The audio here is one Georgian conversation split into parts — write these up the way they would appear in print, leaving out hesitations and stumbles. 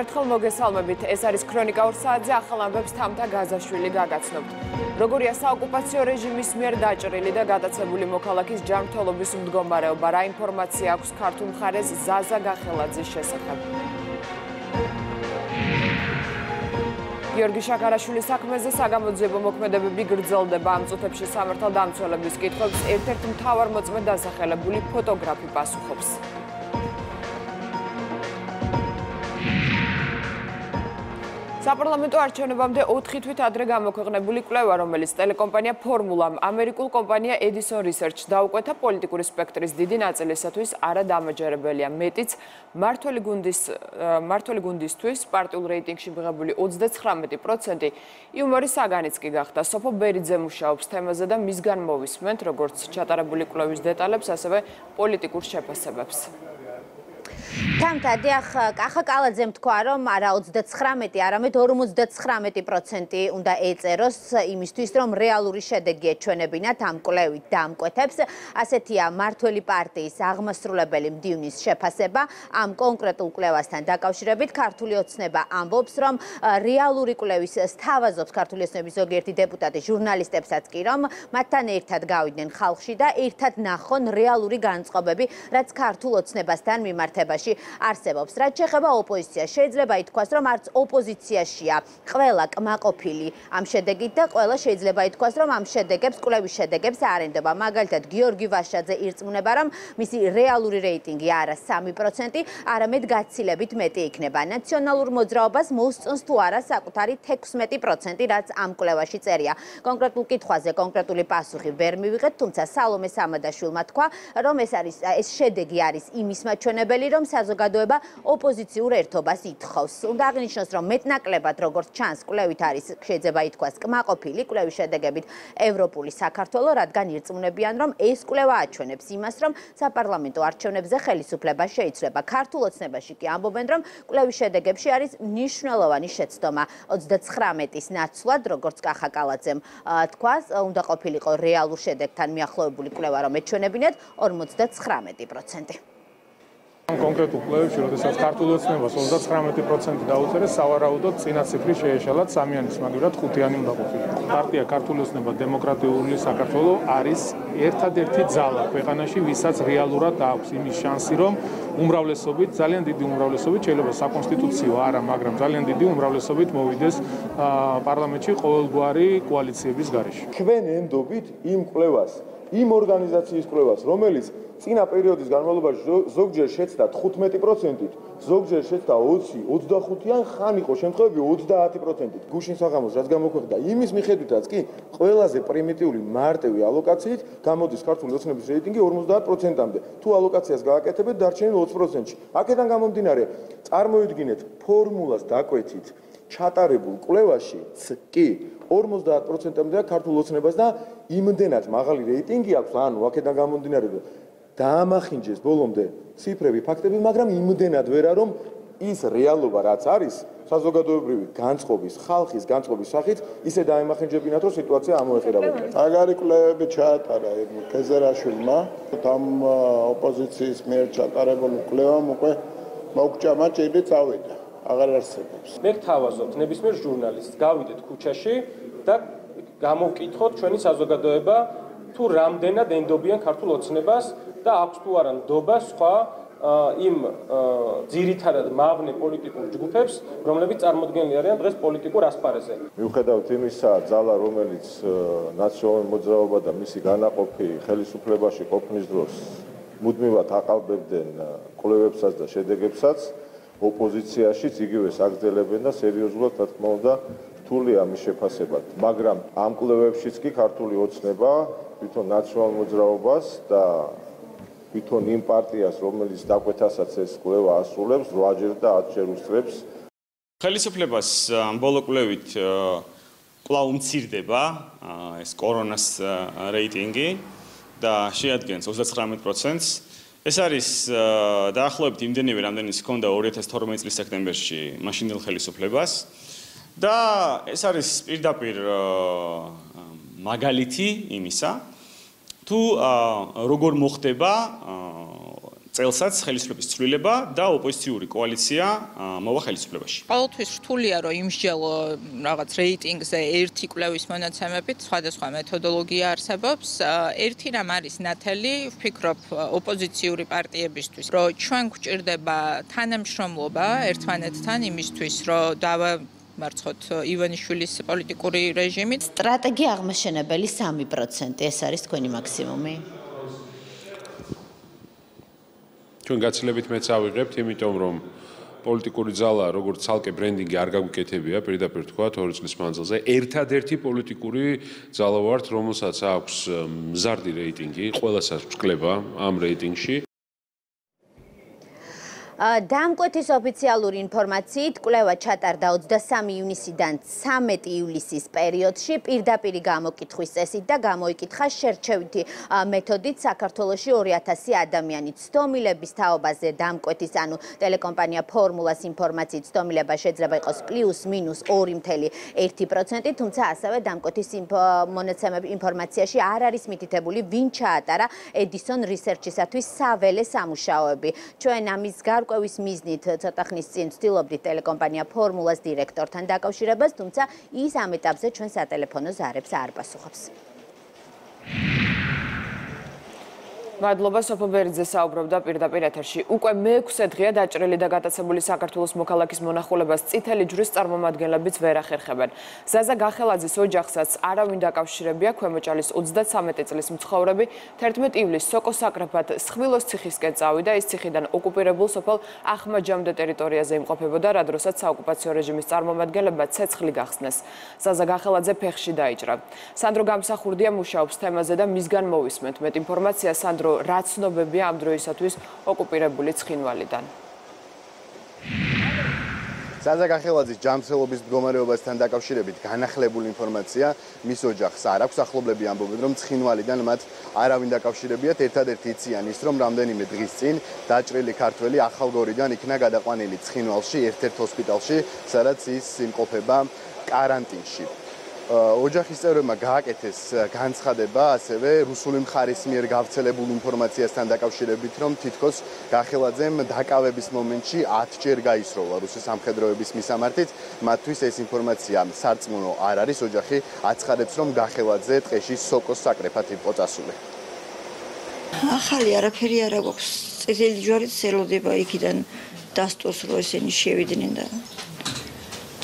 ერთხელ მოგესალმებით. ეს არის ქრონიკა 2 საათზე ახალ ამბებს თამთა გაზაშვილი გაგაცნობთ. როგორია საოკუპაციო რეჟიმის მიერ დაჭრილი და გადაცებული მოქალაქის ჯანმრთელობის მდგომარეობა, რა ინფორმაცია აქვს ქართულ მხარეს ზაზა გახელაძის შესახებ. გიორგი შაქარაშვილის საქმეზე საგამოძიებო მოქმედებები გრძელდება. ამ წუთებში სამართალდამცველების კითხვებს ერთ-ერთ მთავარ მოწმედ დასახელებული ფოტოგრაფი პასუხობს. საპარლამენტო არჩევნებამდე 4 თვით ადრე გამოქვეყნებული კვლევა, რომელიც ტელეკომპანია ფორმულამ ამერიკულ კომპანია Edison Research დაუკვეთა პოლიტიკური სპექტრის დიდი ნაწილისათვის არადამაჯერებელია. მეტიც მმართველი გუნდისთვის პარტიულ რეიტინგში მიღებული 39% იუმორი საგანიც კი გახდა. სოფო ბერიძე მუშაობს თემაზე და მისგან მოვისმენთ როგორც ჩატარებული კვლევის დეტალებს, ასევე პოლიტიკურ შეფასებებს. თამთა დიახ, კახა კალაძემ თქვა, რომ არა 39, არამედ 59% უნდა ეწეროს იმისთვის, რომ რეალური შედეგი ეჩვენებინათ ამ კვლევით დამკვეთებს. ასეთია მმართველი პარტიის აღმასრულებელი მდივნის შეფასება ამ კონკრეტულ კვლევასთან დაკავშირებით. ქართული ოცნება ამბობს, რომ რეალური კვლევის სთავაზობს ქართული ოცნების ზოგიერთი დეპუტატი ჟურნალისტებსაც კი, რომ მათთან ერთად გავიდნენ ხალხში და ერთად ნახონ რეალური განწყობები, რაც ქართულ ოცნებასთან მიმართებაში არსებობს. რაც შეეხება ოპოზიციას, შეიძლება ითქვას, რომ არც ოპოზიციაშია ყველა კმაყოფილი ამ შედეგით და ყველა შეიძლება ითქვას, რომ ამ შედეგებს, კვლევის შედეგებს არენდობა. მაგალითად, გიორგი ვაშაძე ირწმუნება, რომ მისი რეალური რეიტინგი არა 3%, არამედ გაცილებით მეტი იქნება. ნაციონალურ მოძრაობას მოსწონს თუ არა საკუთარი 16%, რაც ამ კვლევაში წერია. კონკრეტულ კითხვაზე კონკრეტული პასუხი ვერ მივიღეთ, თუმცა სალომე სამადაშვილმა თქვა, რომ ეს შედეგი არის იმის მაჩვენებელი, რომ საზოგადოება ოპოზიციურ ერთობას ითხოვს. უნდა აღნიშნოს, რომ მეტნაკლებად, როგორც ჩანს, კვლევით არის შეიძლება ითქვას კმაყოფილი კვლევის შედეგებით ევროპული საქართველო, რადგან ირწმუნებიან, რომ ეს კვლევა აჩვენებს იმას, რომ საპარლამენტო არჩევნებზე ხელისუფლება შეიცვლება. ქართულ ოცნებაში კი ამბობენ, რომ კვლევის შედეგებში არის მნიშვნელოვანი შეცდომა. 29-ის ნაცვლად, როგორც კახა კალაძემ თქვა, უნდა ყოფილიყო რეალურ შედეგთან მიახლოებული კვლევა, რომ ეჩვენებინათ 59%. კონკრეტულ კვლევებში, როდესაც ქართულ ოცნებას 39% დაუწერეს, სავარაუდოდ წინა ციფრი შეეშალა 3-იანის მაგივრად 5-იანი უნდა ყოფილიყო. პარტია ქართული ოცნება დემოკრატიული საქართველო არის ერთადერთი ძალა ქვეყანაში, ვისაც რეალურად აქვს იმის შანსი, რომ უმრავლესობით, ძალიან დიდი უმრავლესობით, შეიძლება საკონსტიტუციო არა, მაგრამ ძალიან დიდი უმრავლესობით მოვიდეს პარლამენტში ყოველგვარი კოალიციების გარეშე. თქვენ ენდობით იმ კვლევას, იმ ორგანიზაციის კვლევას, რომელიც წინა პერიოდის განმავლობაში ზოგჯერ შეცდა 15%-ით, ზოგჯერ შეცდა 20, 25 ან ხან იყო შემთხვევები 30%-ით. გუშინ საღამოს რაც გამოქვეყნდა, იმის მიხედვითაც კი ყველაზე პრიმიტიული მარტივი ალოკაციით გამოდის ქართული ოცნების რეიტინგი 50%-მდე. თუ ალოკაციას გააკეთებთ, დარჩენილ 20%-ში. აქედან გამომდინარე, წარმოიდგინეთ ფორმულას დაკვეთით ჩატარებულ კვლევაში კი 50%-მდე ქართულ ოცნებას და იმდენად მაღალი რეიტინგი აქვს, ანუ აქედან გამომდინარე დაამახინჯეს ბოლომდე ციფრები, ფაქტები, მაგრამ იმდენად ვერა, რომ ის რეალობა რაც არის, საზოგადოებრივი განწყობის, ხალხის განწყობის სახით, ისე დაემახინჯებინათ, რომ სიტუაცია ამოეყირავებინათ. მაგარი კვლევები ჩაატარა ქეზერაშვილმა, ამ ოპოზიციის მიერ ჩატარებული კვლევამ უკვე მოგჭამა ჭირი წავიდა. აღარ არსებობს. მე გთავაზობთ ნებისმიერ ჟურნალისტს, გავიდეთ ქუჩაში და გამოვკითხოთ ჩვენი საზოგადოება თუ რამდენად ენდობიან ქართულ ოცნებას და აქვს თუ არა ნდობა სხვა იმ ძირითადად მავნე პოლიტიკურ ჯგუფებს, რომლებიც წარმოდგენილი არიან დღეს პოლიტიკურ ასპარეზზე. მიუხედავად იმისა, ძალა, რომელიც ნაციონალური მოძრაობა და მისი განაყოფი ხელისუფლებაში ყოფნის დროს მუდმივად აყალბებდნენ კვლევებსაც და შედეგებსაც, ოპოზიციაშიც იგივეს აგრძელებენ და სერიოზულად, რა თქმა უნდა, რთულია მის შეფასებად. მაგრამ ამ კვლევებშიც კი ქართული ოცნება თვითონ ნაციონალურ მოძრაობას და თვითონ იმ პარტიას, რომელიც დაკვეთასაც ეს კვლევა ასრულებს, 8-ჯერ და 10-ჯერ უსწრებს. ხელისუფლებას ბოლო კვლევით კვლავ უმცირდება ეს კორონას რეიტინგი და შეადგენს 39%-ს. ეს არის დაახლოებით იმდენივე, რამდენიც ჰქონდა 2012 წლის სექტემბერში მაშინდელ ხელისუფლებას და ეს არის პირდაპირ მაგალითი იმისა, თუ როგორ მოხდება წელსაც ხელისუფლების ცვლილება და ოპოზიციური კოალიცია მოვა ხელისუფლებაში. ყოველთვის რთულია რომ იმსჯელო რაღაც რეიტინგზე ერთი კვლევის მონაცემებით, სხვადასხვა მეთოდოლოგია არსებობს. ერთი რამ არის ნათელი, ვფიქრობ ოპოზიციური პარტიებისთვის, რომ ჩვენ გვჭირდება თანამშრომლობა ერთმანეთთან იმისთვის, რომ დავამარცხოთ ივანიშვილის პოლიტიკური რეჟიმი. სტრატეგია აღმაშენებელი 3%, ეს არის თქვენი მაქსიმუმი. ჩვენ გაცილებით მეც ავიღებთ, იმიტომ რომ პოლიტიკური ძალა, როგორც ცალკე ბრენდინგი არ გაგვიკეთებია, პირდაპირ თქვა 2 წლის მანძილზე. ერთადერთი პოლიტიკური ძალა ვართ, რომელსაც აქვს მზარდი რეიტინგი, ყველასაც ვსკლება ამ რეიტინგში. დამკვეთის ოფიციალური ინფორმაციით, კვლევა ჩატარდა 23 ივნისიდან 13 ივლისის პერიოდში, პირდაპირ გამოკითხვის წესით და გამოიკითხა შერჩევითი მეთოდით საქართველოში 2000 ადამიანი. ცდომილების თაობაზე დამკვეთის, ანუ ტელეკომპანია ფორმულას ინფორმაციით ცდომილება შეიძლება იყოს +-2.1%, თუმცა ასევე დამკვეთის ინფორმაციაში არ არის მითითებული, ვინ ჩაატარა Edison Research-ისათვის საველე სამუშაოები. ჩვენ ამის გარკვევის მიზნით ცოტა ხნის წინ ვცდილობდით ტელეკომპანია ფორმულას დირექტორთან დაკავშირებას, თუმცა ის ამ ეტაპზე ჩვენ სატელეფონო ზარებს არ პასუხობს. მადლობა სოფო ბერიძე საუბრობდა პირდაპირ ეთერში. უკვე მე-6 დღეა დაჭრილი და გატაცებული საქართველოს მოქალაქის მონახულებას წითელი ჯვრის წარმომადგენლებიც ვერ ახერხებენ. ზაზა გახელაძის ოჯახსაც არავინ დაკავშირებია, ქვემოჭალის 33 წლის მცხოვრები 11 ივლისს სოკოს საკრეფად სხვილოს ციხისკენ წავიდა, ის ციხიდან ოკუპირებულ სოფელ ახმაჯამდე ტერიტორიაზე იმყოფებოდა, რა დროსაც საოკუპაციო რეჟიმის წარმომადგენლებმა ცეცხლი გახსნეს. ზაზა გახელაძე ფეხში დაიჭრა. სანდრო გამსახურდია მუშაობს თემაზე და მისგან მოვისმენთ მეტ ინფორმაცია. სანდრო, რა ცნობებია ამ დროისათვის ოკუპირებული ცხინვალიდან? ზაზა გახელაძის ჯანმრთელობის მდგომარეობასთან დაკავშირებით განახლებული ინფორმაცია მის ოჯახს არ აქვს. ახლობლები ამბობენ, რომ ცხინვალიდან მათ არავინ დაკავშირებიათ. ერთადერთი იციან ის, რომ რამდენიმე დღის წინ დაჭრილი ქართველი ახალგორიდან იქნა გადაყვანილი ცხინვალში, ერთ-ერთ ჰოსპიტალში, სადაც ის იმყოფება კარანტინში. ოჯახის წევრებმა გააკეთეს განცხადება ასევე რუსული მხარის მიერ გავრცელებულ ინფორმაციასთან დაკავშირებით, რომ თითქოს გახელაძემ დაკავების მომენტში 10 ჯერ გაისროლა რუსის სამხედროების მისამართით. მათთვის ეს ინფორმაცია სარწმუნო არ არის. ოჯახი აცხადებს, რომ გახელაძე ტყეში სოკოს საკრეფად იყო წასული. ახალი არაფერი არ აქვს. წითელი ჯვარით ელოდება იქიდან დასტოს, რომ ესენი შევიდნენ და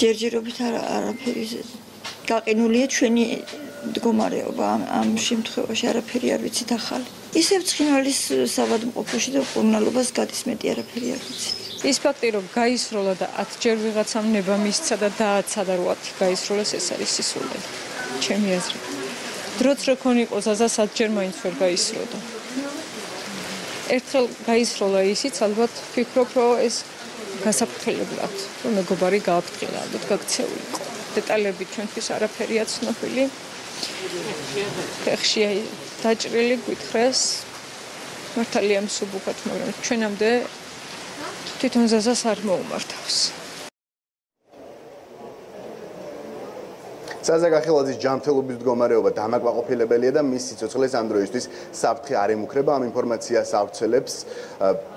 ჯერჯერობით არაფერი გაყინულია ჩვენი მდგომარეობა ამ შემთხვევაში არაფერი არ ვიცით ახალი. ისევ ცხინვალის საავადმყოფოში და მკურნალობას გადის მეტი არაფერი არ ვიცით. ის ფაქტი რომ გაისროლა და 10 ჯერ ვიღაცამ ნება მისცა და დააცადა რომ 10 გაისროლეს, ეს არის სისულელი. ჩემი აზრით. დროც რო ქონიყო ზაზა 10 ჯერ მაინც ვერ გაისროდა. ერთხელ გაისროლა ისიც, ალბათ ვფიქრობ რომ ეს გასაფრთხილებლად, რომ მეგობარი გააფრთხილა, ალბათ გაქცეულიყო. დეტალები ჩვენთვის არაფერია ცნობილი. ფეხში დაჭრილი გვითხრეს. მართალია მსუბუქად, მაგრამ ჩვენამდე თვითონ ზაზას არ მოუმართავს. ზაზა გახელაძის ჯანმრთელობის მდგომარეობა დამაკმაყოფილებელია და მის სიცოცხლეს ამ დროისთვის საფრთხე არ ემუქრება. ამ ინფორმაციას ავრცელებს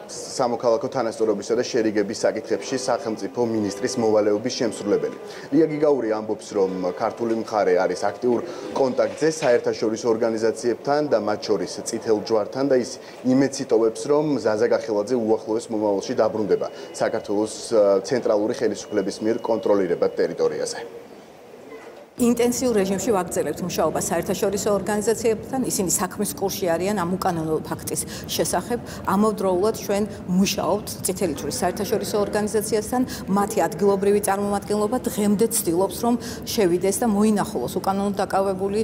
სამოქალაქო თანასწორობისა და შერიგების საკითხებში სახელმწიფო მინისტრის მოვალეობის შემსრულებელი. ლია გიგაური ამბობს, რომ ქართული მხარე არის აქტიურ კონტაქტზე საერთაშორისო ორგანიზაციებთან და მათ შორის წითელ ჯვართან და ის იმედს იტოვებს, რომ ზაზა გახელაძე უახლოეს მომავალში დაბრუნდება საქართველოს ცენტრალური ხელისუფლების მიერ კონტროლირებად ტერიტორიაზე. ინტენსიურ რეჟიმში ვაგრძელებთ მუშაობას საერთაშორისო ორგანიზაციებთან, ისინი საქმის კურსში არიან ამ უკანონო ფაქტის შესახებ. ამავდროულად ჩვენ მუშაობთ წითელი ჯვრის საერთაშორისო ორგანიზაციასთან, მათი ადგილობრივი წარმომადგენლობა დღემდე ცდილობს, რომ შევიდეს და მოინახულოს უკანონოდ დაკავებული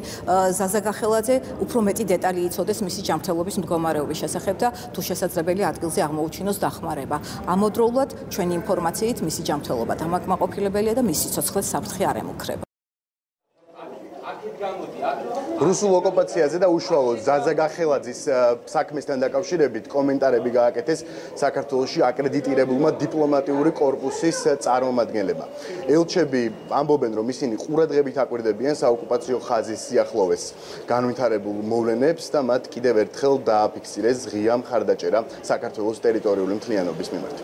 ზაზა გახელაძე, უფრო მეტი დეტალი იცოდეს მისი ჯანმრთელობის მდგომარეობის შესახებ და თუ შესაძლებელი ადგილზე აღმოუჩინოს დახმარება. ამავდროულად ჩვენი ინფორმაციით მისი ჯანმრთელობა დამაკმაყოფილებელია და მისი სიცოცხლეს საფრთხე არ ემუქრება. რუსულ ოკუპაციაზე და უშუალოდ ზაზა გახელაძის საქმესთან დაკავშირებით კომენტარები გააკეთეს საქართველოში აკრედიტირებულმა დიპლომატიური კორპუსის წარმომადგენლებმა. ელჩები ამბობენ, რომ ისინი ყურადღებით აკვირდებიან საოკუპაციო ხაზის სიახლოვეს განვითარებულ მოვლენებს და მათ კიდევ ერთხელ დააფიქსირეს ღია მხარდაჭერა საქართველოს ტერიტორიული მთლიანობის მიმართ.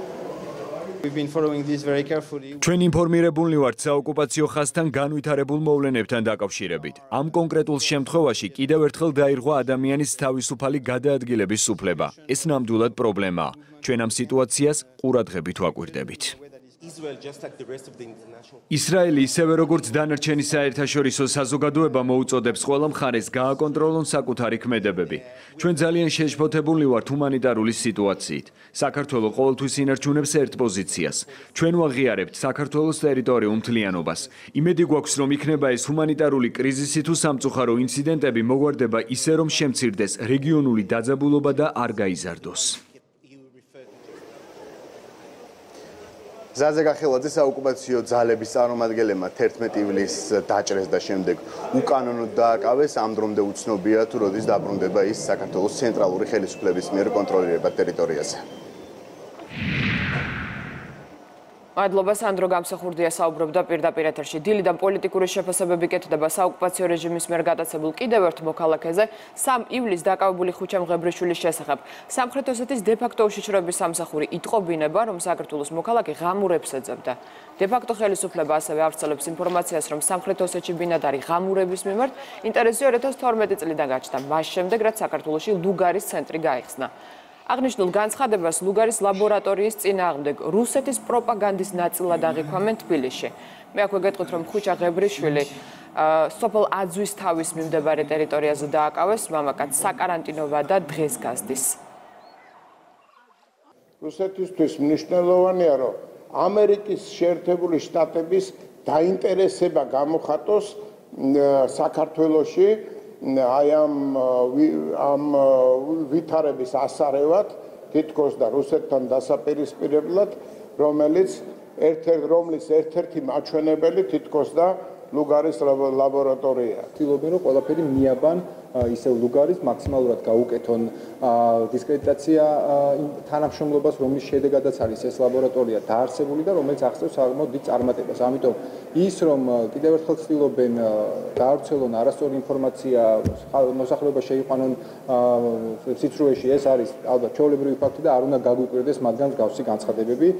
ჩვენ ინფორმირებულნი ვართ საოკუპაციო ხაზთან განვითარებულ მოვლენებთან დაკავშირებით. ამ კონკრეტულ შემთხვევაში კიდევ ერთხელ დაირღვა ადამიანის თავისუფალი გადაადგილების უფლება. ეს ნამდვილად პრობლემაა. ჩვენ ამ სიტუაციას ყურადღებით ვაკვირდებით. ისრაელი ისევე როგორც დანარჩენი საერთაშორისო საზოგადოება მოუწოდებს ყველა მხარეს გააკონტროლონ საკუთარი ქმედებები. ჩვენ ძალიან შეშფოთებულნი ვართ ჰუმანიტარული სიტუაციით. საქართველოს ყოველთვის ინარჩუნებს ერთ პოზიციას. ჩვენ ვაღიარებთ საქართველოს ტერიტორიულ მთლიანობას. იმედი გვაქვს, რომ იქნება ეს ჰუმანიტარული კრიზისი თუ სამწუხარო ინციდენტები მოგვარდება ისე, რომ შემცირდეს რეგიონული დაძაბულობა და არ გაიზარდოს. ზაზა გახელაძის საოკუპაციო ძალების წარმომადგენლებმა 11 ივლისს დაჭრეს და შემდეგ უკანონოდ დააკავეს. ამ დრომდე უცნობია თუ როდის დაბრუნდება ის საქართველოს ცენტრალური ხელისუფლების მიერ კონტროლირებად ტერიტორიაზე. მადლობა სანდრო გამსახურდია საუბრობდა პირდაპირ ეთერში. დილიდან პოლიტიკური შეფასებები კეთდება საოკუპაციო რეჟიმის მიერ გადაცებულ კიდევ ერთ მოქალაქეზე 3 ივლისს დაკავებული ხუჩამ ღებრიშვილის შესახებ. სამხრეთ ოსეთის დე-ფაქტო უშიშროების სამსახური იტყობინება, რომ საქართველოს მოქალაქე ღამურებს ეძებდა. დე-ფაქტო ხელისუფლება ასევე ავრცელებს ინფორმაციას, რომ სამხრეთ ოსეთში ბინადარი ღამურების მიმართ ინტერესი 2012 წლიდან გაჩნდა. მას შემდეგ, რაც საქართველოში ლუგარის ცენტრი გაიხსნა. აღნიშნულ განცხადებას ლუგარის ლაბორატორიის წინააღმდეგ რუსეთის პროპაგანდის ნაწილად აღიქვამენ თბილისში. მე აქვე გეტყვით, რომ ხუჩა ღებრიშვილი სოფელ აძვის თავის მიმდებარე ტერიტორიაზე დააკავეს, მამაკაც საკარანტინო ვადა დღეს გასდის. რუსეთისთვის მნიშვნელოვანია, რომ ამერიკის შეერთებული შტატების დაინტერესება გამოხატოს საქართველოში აი ამ ვითარების ასარევად თითქოს და რუსეთთან დასაპირისპირებლად, რომლის ერთ-ერთი მაჩვენებელი თითქოს და ლუგარის ლაბორატორია. ცდილობენ, რომ ყველაფერი მიაბან ისევ ლუგარის მაქსიმალურად გაუკეთონ დისკრედიტაცია თანამშრომლობას, რომლის შედეგადაც არის ეს ლაბორატორია დაარსებული და რომელიც ახსოვს საკმაოდ დიდ წარმატებას. ამიტომ ის, რომ კიდევ ერთხელ ცდილობენ გაავრცელონ არასწორი ინფორმაცია, მოსახლეობა შეიყვანონ სიცრუეში, ეს არის ალბათ ჩვეულებრივი ფაქტი და არ უნდა გაგვიკვირდეს მათგან მსგავსი განცხადებები.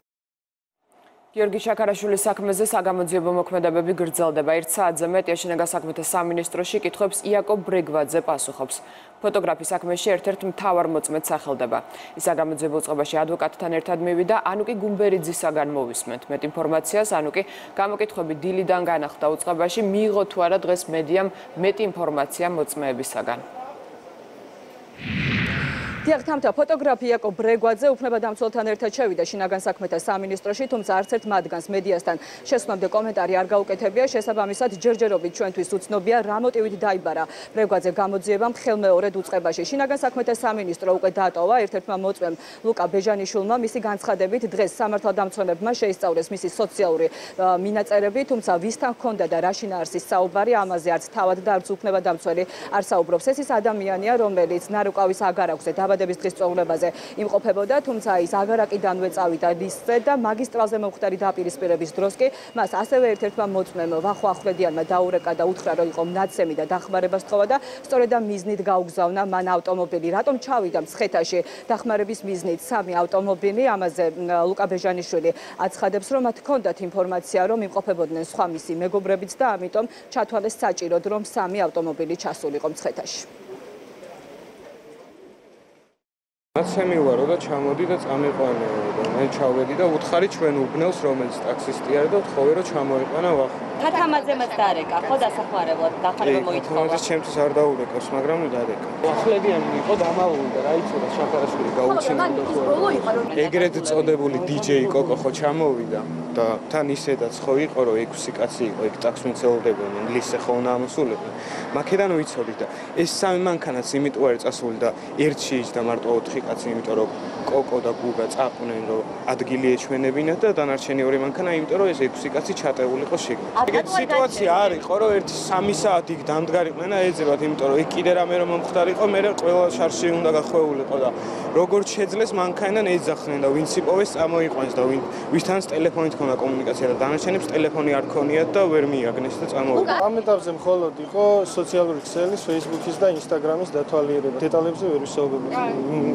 გიორგი შაქარაშვილის საქმეზე საგამოძიებო მოქმედებები გრძელდება. 1 საათზე მეტია შინაგან საქმეთა სამინისტროში კითხვებს იაკობ ბრეგვაძე პასუხობს. ფოტოგრაფი საქმეში ერთ-ერთ მთავარ მოწმედ სახელდება. ის საგამოძიებო უწყებაში ადვოკატთან ერთად მივიდა, ანუ კი გუმბერიძისაგან მოვისმენთ. მეტ ინფორმაციას, ანუ კი გამოკითხვები დილიდან განახლდა უწყებაში, მიიღო თუ არა დღეს მედიამ მეტი ინფორმაცია მოწმეებისაგან. დიახ, თამთა ფოტოგრაფი იაკობ ბრეგვაძე უფლებადამცველთან ერთად შევიდა შინაგან საქმეთა სამინისტროში, თუმცა არც ერთ მათგანს მედიასთან შესვლამდე კომენტარი არ გაუკეთებია. შესაბამისად, ჯერჯერობით ჩვენთვის უცნობია, რა მოტივით დაიბარა ბრეგვაძე გამოძიებამ ხელმეორედ უწყებაში. შინაგან საქმეთა სამინისტრო უკვე დატოვა ერთ-ერთმა მოწმემ ლუკა ბეჟანიშვილმა მისი განცხადებით დღეს სამართალდამცველებმა შეისწავლეს მისი სოციალური მინაწერები, თუმცა ვისთან ჰქონდა და რა შინაარსის საუბარი, ამაზე არც თავად და არც უფლებადამცველი არ საუბრობს. ეს ის ადამიანია, რომელიც ნარუკავის აგარაკზე დაბადების დღის წვეულებაზე იმყოფებოდა, თუმცა ის აგარაკიდანვე წავიდა ლისზე და მაგისტრალზე მომხდარი დაპირისპირების დროს კი მას ასევე ერთ-ერთმა მოწმემ ვახო ახვლედიანმა დაურეკა და უთხრა, რომ იყო მნაცემი და დახმარებას თხოვა და სწორედ ამ მიზნით გაუგზავნა მან ავტომობილი. რატომ ჩავიდა მცხეთაში დახმარების მიზნით 3 ავტომობილი? ამაზე ლუკა ბეჟანიშვილი აცხადებს, რომ მათ ჰქონდათ ინფორმაცია, რომ იმყოფებოდნენ სხვა მისი მეგობრებიც და ამიტომ ჩათვალეს საჭიროდ, რომ 3 ავტომობილი ჩასულიყო მცხეთაში. მაცემი ვარო და ჩამოდი და წამიყვანე და მე ჩავედი და უთხარი ჩვენ უბნელს, რომელიც ტაქსისტი არის და ვთხოვე, რომ ჩამოიყვანა ვახო. თათამაძემაც დარეკა, ხო დასახმარებლად დახმარება მოითხოვა. თათამაძეს ჩემთვის არ დაურეკავს, მაგრამ დარეკა. ახლებიანი იყო დამალული და რა იცოდა შაქარაშვილი გაუჩინდა. ეგრეთ წოდებული DJ კოკო ხო ჩამოვიდა. და თან ისედაც ხო იყო რომ 6 კაცი იყო იქ ტაქსს მიცეულდებოდნენ ინგლისზე ხოვნა ამოსულებდნენ მაქედან ვიცოდით და ეს სამი მანქანაც იმიტომ არის წასული და ერთში იჯდა მარტო 4 კაცი იმიტომ რომ კოკო და გუგა წაყვნენ რომ ადგილი ეჩვენებინათ და დანარჩენი ორი მანქანა იმიტომ რომ ეს 6 კაცი ჩატეულიყო შიგნით ეგეთი სიტუაცია არ იყო რომ ერთი 3 საათი იქ დამდგარიყვნენ და ეძებათ იმიტომ რომ იქ კიდე რამე რომ მომხდარიყო მე ყველა შარში უნდა გახვეულიყო და როგორც შეძლეს მანქანიდან ეძახდნენ და ვინც იპოვეს წამოიყვანს და ვისთანაც ტელეფონით ქონდა კომუნიკაცია და დანარჩენებს ტელეფონი არ ქონიათ და ვერ მიაგნეს და წამოვიდნენ. ამ ეტაპზე მხოლოდ იყო სოციალური ქსელის, Facebook-ის და Instagram-ის დათვალიერება. დეტალებზე ვერ ვისაუბრებ.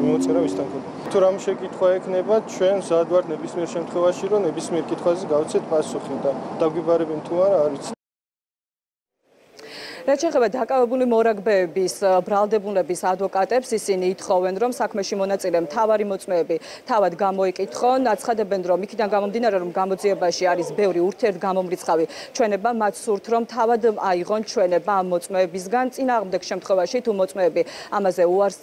მოწერა ვისთან ქონდა. თუ რამ შეკითხვა ექნება, ჩვენ მზად ვართ ნებისმიერ შემთხვევაში, რომ ნებისმიერ კითხვაზე გავცეთ პასუხი და დაგვიბარებენ თუ არა, არ ვიცი. რაც შეეხება დაკავებული მორაგბეების ბრალდებულების ადვოკატებს, ისინი ითხოვენ, რომ საქმეში მონაწილე მთავარი მოწმეები თავად გამოიკითხონ, აცხადებენ, რომ იქიდან გამომდინარე, რომ გამოძიებაში არის ბევრი ურთიერთგამომრიცხავი ჩვენება, მათ სურთ, რომ თავად აიღონ ჩვენება ამ მოწმეებისგან, წინააღმდეგ შემთხვევაში თუ მოწმეები ამაზე უარს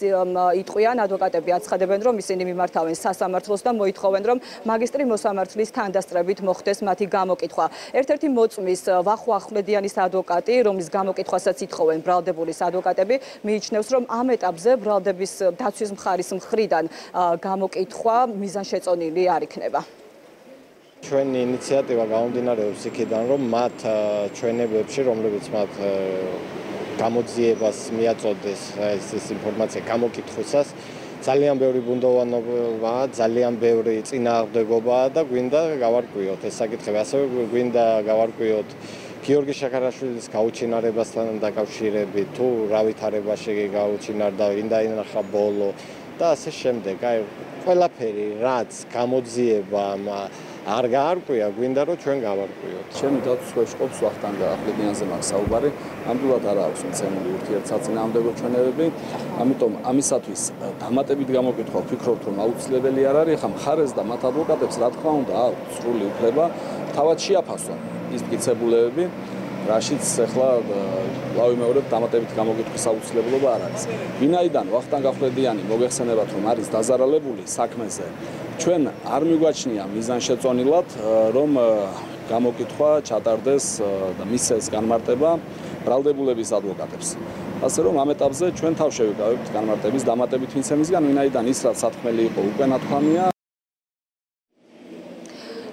იტყვიან, ადვოკატები აცხადებენ, რომ ისინი მიმართავენ სასამართლოს და მოითხოვენ, რომ მაგისტრი მოსამართლის თანდასწრებით მოხდეს მათი გამოკითხვა. ერთ-ერთი მოწმის ვახუ ახმედიანის ადვოკატი, რომლის გამოკითხვა ასაც ითხოვენ ბრალდებულის ადვოკატები, მიიჩნევს, რომ ამ ეტაპზე ბრალდების დაცვის მხარის მხრიდან გამოკითხვა მიზანშეწონილი არ იქნება. ჩვენი ინიციატივა გამომდინარეობს იქიდან, რომ მათ ჩვენებებში, რომლებიც მათ გამოძიებას მიაწოდეს ეს ინფორმაცია გამოკითხვისას, ძალიან ბევრი ბუნდოვანობაა, ძალიან ბევრი წინააღმდეგობაა და გვინდა გავარკვიოთ ეს საკითხები. ასევე გვინდა გავარკვიოთ გიორგი შაქარაშვილის გაუჩინარებასთან დაკავშირებით, თუ რა ვითარებაში გაუჩინარდა, ვინდა ინახა ბოლო და ასე შემდეგ. აი, ყველაფერი, რაც გამოძიებამ არ გაარკვია, გვინდა რომ ჩვენ გავარკვიოთ. ჩემი დაცვაში ყოფს ვახტანგ ახმედიანზე მაქვს საუბარი, ნამდვილად არ აქვს მცემული ურთიერთსაწინააღმდეგო ჩვენებები, ამიტომ ამისათვის დამატებით გამოკითხვა ვფიქრობთ, რომ აუცილებელი არ არის, ხა მხარეს და მათ ადვოკატებს რა თქმა უნდა აქვს სრული უფლება თავად შეაფასონ ის მტკიცებულებები, რაშიც ახლა ვავიმეორებ დამატებით გამოკითხვის აუცილებლობა არ არის. ვინაიდან ვახტანგ ახმედიანი მოგეხსენებათ, რომ არის დაზარალებული საქმეზე, ჩვენ არ მიგვაჩნია მიზანშეწონილად, რომ გამოკითხვა ჩატარდეს და მისცეს განმარტება ბრალდებულების ადვოკატებს. ასე რომ ამ ეტაპზე ჩვენ თავ შევიკავებთ განმარტების დამატებით მიცემისგან, ვინაიდან ის რაც სათქმელი იყო უკვე ნათქვამია.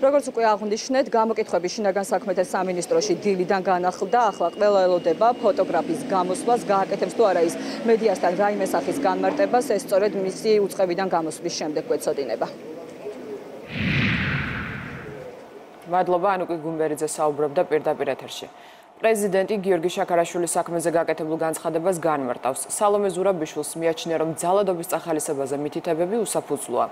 როგორც უკვე აღნიშნეთ, გამოკითხვები შინაგან საქმეთა სამინისტროში დილიდან განახლდა, ახლა ყველა ელოდება ფოტოგრაფის გამოსვლას, გააკეთებს თუ არა ის მედიასთან რაიმე სახის განმარტებას, ეს სწორედ მისი უწყებიდან გამოსვლის შემდეგ გვეცოდინება. მადლობა, ანუკი გუმბერიძე საუბრობდა პირდაპირ ეთერში. პრეზიდენტი გიორგი შაქარაშვილის საქმეზე გაკეთებულ განცხადებას განმარტავს. სალომე ზურაბიშვილს მიაჩნია, რომ ძალადობის წახალისებაზე მითითებები უსაფუძვლოა.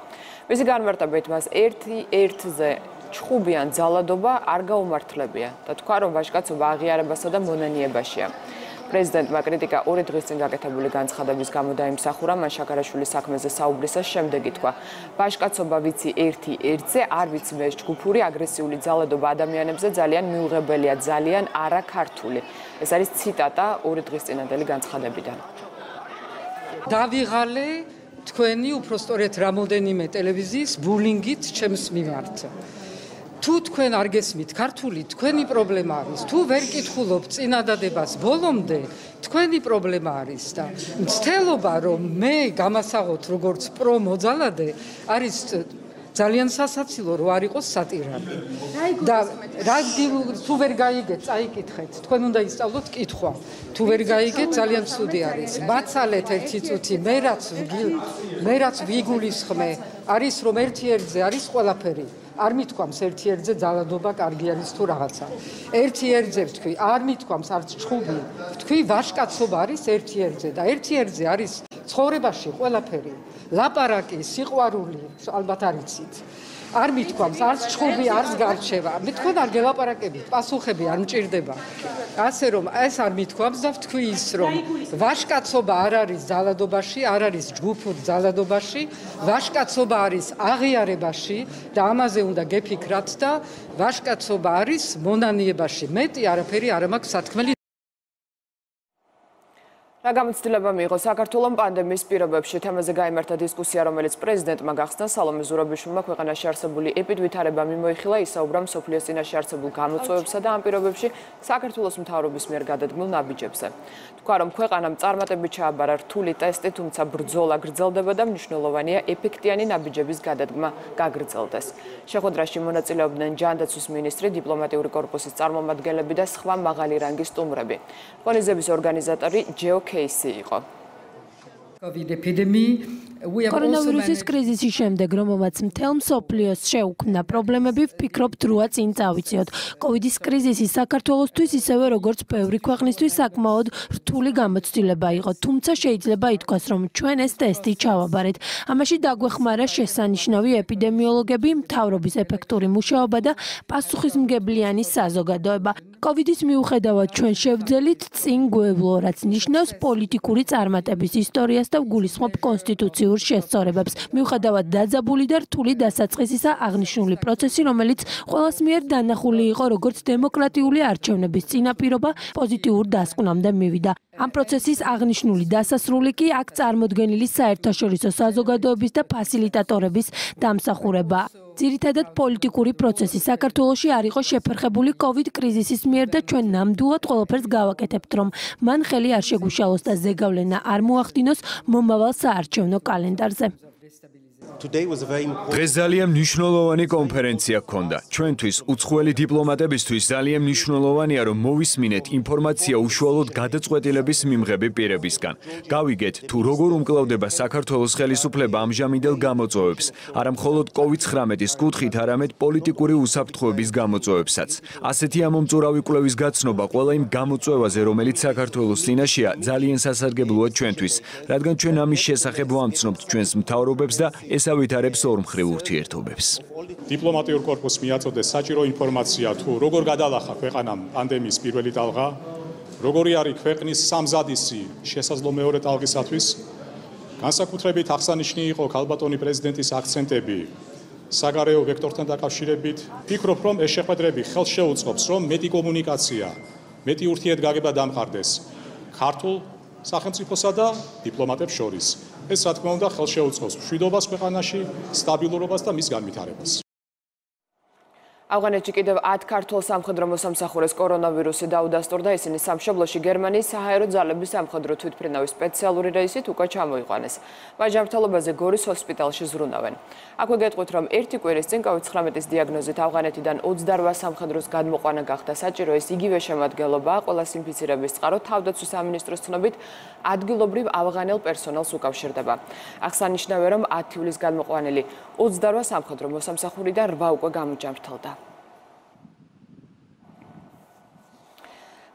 მისი განმარტებით მას ერთ-ერთზე ჩხუბიან ძალადობა არ გაუმართლებია და თქვა, რომ ვაჟკაცობა აღიარებასა და მონანიებაშია. პრეზიდენტმა კრიტიკა 2 დღის წინ გაკეთებული განცხადების გამო დაიმსახურა, მან შაქარაშვილის საქმეზე საუბრისას შემდეგ ითქვა: ვაჟკაცობა ვიცი ერთ-ერთზე, არ ვიცი მე ჯგუფური აგრესიული ძალადობა ადამიანებზე ძალიან მიუღებელია, ძალიან არაქართული. ეს არის ციტატა 2 დღის წინანდელი განცხადებიდან. დავიღალე თქვენი უпроსტორეთ რამოდენიმე ტელევიზიის ბულინგით ჩემს მიმართ. თუ თქვენ არ გესმით ქართული, თქვენი პრობლემა არის. თუ ვერ კითხულობთ წინადადებას ბოლომდე, თქვენი პრობლემა არის და მცდელობა რომ მე გამასაღოთ როგორც პრომოძალადე არის ძალიან სასაცილო რომ არ იყოს სატირანი. და თუ ვერ გაიგეთ, წაიკითხეთ. თქვენ უნდა ისწავლოთ კითხვა. თუ ვერ გაიგეთ, ძალიან ცუდი არის. მაცალეთ ერთი წუთი, მე რაც ვიგულისხმე, არის რომ ერთ-ერთზე არის ყველაფერი. არ მithქვამს ერთ-ერთზე ძალადობა კარგი არის თუ რაღაცა. ერთ-ერთზე ვთქვი, არ მithქვამს არც ჩხუბი. ვთქვი, ვაჟკაცობა არის ერთ-ერთზე და ერთ-ერთზე არის ცხოვრებაში ყველაფერი. ლაპარაკი, სიყვარული, ალბათ არ იცით. არ მithქვამს არც ჩხუბი, არც გარჩევა. მე თქვენ არ გელაპარაკებით, პასუხები არ მჭირდება. ასე რომ ეს არ მithქვამს და ვთქვი ის რომ ვაჟკაცობა არ არის ძალადობაში, არ არის ჯგუფურ ძალადობაში, ვაჟკაცობა არის აღიარებაში და ამაზე უნდა გეფიქრათ და ვაჟკაცობა არის მონანიებაში. მეტი არაფერი არ მაქვს სათქმელი. რა გამოცდილება მიიღო საქართველოს პანდემიის პირობებში? თემაზე გაიმართა დისკუსია, რომელიც პრეზიდენტმა გახსნა. სალომე ზურაბიშვილმა ქვეყანაში არსებული ეპიდვითარება მიმოიხილა, ისაუბრა მსოფლიოს წინაშე არსებულ გამოწვევებსა და ამ პირობებში საქართველოს მთავრობის მიერ გადადგმულ ნაბიჯებზე. თქვა, რომ ქვეყანამ წარმატებით ჩააბარა რთული ტესტი, თუმცა ბრძოლა გრძელდება და მნიშვნელოვანია ეფექტიანი ნაბიჯების გადადგმა გაგრძელდეს. შეხვედრაში მონაწილეობდნენ ჯანდაცვის მინისტრი, დიპლომატიური კორპუსის წარმომადგენლები და სხვა მაღალი რანგის სტუმრები. ღონისძიების ორგანიზატორი კეისი იყო. კორონავირუსის კრიზისის შემდეგ, რომელმაც მთელ მსოფლიოს შეუქმნა პრობლემები, ვფიქრობთ, როა წინ წავიწიოთ. კოვიდის კრიზისი საქართველოსთვის ისევე როგორც ბევრი ქვეყნისთვის საკმაოდ რთული გამოცდილება იყო, თუმცა შეიძლება ითქვას, რომ ჩვენ ეს ტესტი ჩავაბარეთ. ამაში დაგვეხმარა შესანიშნავი ეპიდემიოლოგები, მთავრობის ეფექტური მუშაობა და პასუხისმგებლიანი საზოგადოება. კოვიდის მიუხედავად ჩვენ შევძელით წინ გვევლო, რაც ნიშნავს პოლიტიკური წარმატების ისტორიას და გულისხმობ კონსტიტუციურ შესწორებებს. მიუხედავად დაძაბული და რთული დასაწყისისა აღნიშნული პროცესი, რომელიც ყველას მიერ დანახული იყო როგორც დემოკრატიული არჩევნების წინაპირობა, პოზიტიურ დასკვნამდე მივიდა. ამ პროცესის აღნიშნული დასასრული კი აქ წარმოდგენილი საერთაშორისო საზოგადოების და ფასილიტატორების დამსახურება. ძირითადად პოლიტიკური პროცესი საქართველოში არ იყო შეფერხებული კოვიდ კრიზისის მიერ და ჩვენ ნამდვილად ყველაფერს გავაკეთებთ, რომ მან ხელი არ შეგუშალოს და ზეგავლენა არ მოახდინოს მომავალ საარჩევნო კალენდარზე. დღეს ძალიან მნიშვნელოვანი კონფერენცია გქონდა. ჩვენთვის, უცხოელი დიპლომატებისთვის ძალიან მნიშვნელოვანია, რომ მოვისმინეთ ინფორმაცია უშუალოდ გადაწყვეტილების მიმღები პირებისგან. გავიგეთ, თუ როგორ უმკლავდება საქართველოს ხელისუფლება ამჟამინდელ გამოწვევებს, არა მხოლოდ COVID-19-ის კუთხით, არამედ პოლიტიკური უსაფრთხოების გამოწვევებსაც. ასეთი ამომწურავი კვლევის გაცნობა ყველა იმ გამოწვევაზე, რომელიც საქართველოს წინაშეა, ძალიან სასარგებლოა ჩვენთვის, რადგან ჩვენ ამის შესახებ ვამცნობთ ჩვენს მთავრობებს და ეს ავითარებს ორმხრივ ურთიერთობებს. დიპლომატიურ კორპუსს მიაწოდეს საჭირო ინფორმაცია თუ როგორ გადალახა ქვეყანამ პანდემიის პირველი ტალღა, როგორი არის ქვეყნის სამზადისი შესაძლო მეორე ტალღისათვის. განსაკუთრებით აღსანიშნავი იყო ქალბატონი პრეზიდენტის აქცენტები საგარეო ვექტორთან დაკავშირებით. ვფიქრობ, რომ ეს შეხვედრები ხელს შეუწყობს, რომ მეტი კომუნიკაცია, მეტი ურთიერთგაგება დამყარდეს ქართულ სახელმწიფოსა და დიპლომატებს შორის. ეს რა თქმა უნდა ხელს შეუწყობს მშვიდობას ქვეყანაში, სტაბილურობას და მის განვითარებას. ავღანეთში კიდევ 10 ქართულ სამხედრო მოსამსახურეს კორონავირუსი დაუდასტურდა, ისინი სამშობლოში გერმანიის საჰაერო ძალების სამხედრო თვითმფრინავის სპეციალური რეისით უკვე ჩამოიყვანეს. მათ ჯანმრთელობაზე გორის ჰოსპიტალში ზრუნავენ. აქვე გეტყვით, რომ ერთი კვირის წინ COVID-19-ის დიაგნოზით ავღანეთიდან 28 სამხედროს გადმოყვანა გახდა საჭირო, ეს იგივე შემადგენლობაა ყველას ინფიცირების წყარო თავდაცვის სამინისტროს ცნობით ადგილობრივ ავღანელ პერსონალს უკავშირდება. აღსანიშნავია, რომ 10 ივლისს გადმოყვანილი 28 სამხედრო მოსამსახურიდან 8 უკვე გამოჯანმრთელდა.